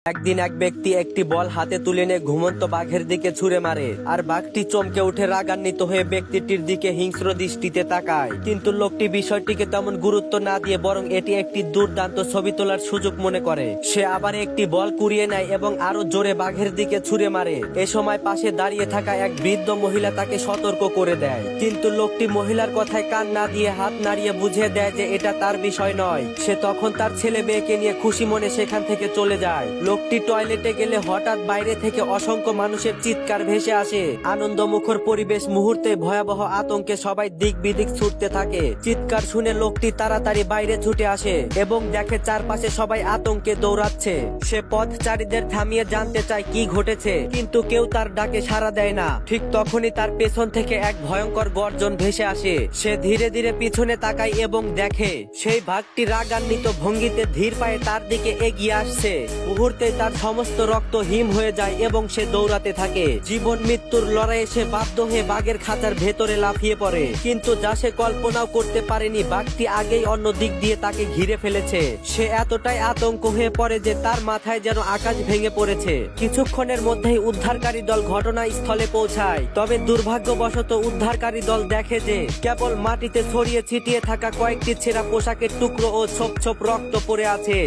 একদিন এক ব্যক্তি একটি বল হাতে তুলে নিয়ে ঘুমন্ত বাঘের দিকে ছুঁড়ে মারে, আর বাঘটি চমকে উঠে রাগান্বিত হয়ে ব্যক্তিটির দিকে হিংস্র দৃষ্টিতে তাকায়। কিন্তু লোকটি বিষয়টিকে তেমন গুরুত্ব না দিয়ে বরং এটি একটি দুর্দান্ত ছবি তোলার সুযোগ মনে করে। সে আবার একটি বল কুড়িয়ে নেয় এবং আরো জোরে বাঘের দিকে ছুঁড়ে মারে। এ সময় পাশে দাঁড়িয়ে থাকা এক বৃদ্ধ মহিলা তাকে সতর্ক করে দেয়, কিন্তু লোকটি মহিলার কথায় কান না দিয়ে হাত নাড়িয়ে বুঝিয়ে দেয় যে এটা তার বিষয় নয়। সে তখন তার ছেলে মেয়েকে নিয়ে খুশি মনে সেখান থেকে চলে যায়। লোকটি টয়লেটে গেলে হঠাৎ বাইরে থেকে অসংখ্য মানুষের চিৎকার ভেসে আসে। আনন্দমুখর পরিবেশ মুহূর্তে ভয়াবহ আতঙ্কে সবাই দিক বিদিক ছুটতে থাকে। চিৎকার শুনে লোকটি তাড়াতাড়ি বাইরে ছুটে আসে এবং দেখে চারপাশে সবাই আতঙ্কে দৌড়াচ্ছে। সে পথচারীদের থামিয়ে জানতে চায় কি ঘটেছে, কিন্তু কেউ তার ডাকে সাড়া দেয় না। ঠিক তখনই তার পেছন থেকে এক ভয়ঙ্কর গর্জন ভেসে আসে। সে ধীরে ধীরে পিছনে তাকায় এবং দেখে সেই বাঘটি রাগান্বিত ভঙ্গিতে ধীর পায়ে তার দিকে এগিয়ে আসছে। মুহূর্তে তার সমস্ত রক্ত হিম হয়ে যায় এবং সে দৌড়াতে থাকে। জীবন মৃত্যুর লড়াইয়ে সে বাধ্য হয়ে বাঘের খাঁচার ভেতরে লাফিয়ে পড়ে, কিন্তু যা সে কল্পনাও করতে পারেনি বাঘটি আগেই অন্য দিক দিয়ে তাকে ঘিরে ফেলেছে। সে এতটাই আতঙ্ক হয়ে পড়ে যে তার মাথায় যেন আকাশ ভেঙে পড়েছে। কিছুক্ষণের মধ্যেই উদ্ধারকারী দল ঘটনাস্থলে পৌঁছায়, তবে দুর্ভাগ্যবশত উদ্ধারকারী দল দেখে যে কেবল মাটিতে ছড়িয়ে ছিটিয়ে থাকা কয়েকটি ছেঁড়া পোশাকের টুকরো ও ছোপ ছোপ রক্ত পড়ে আছে।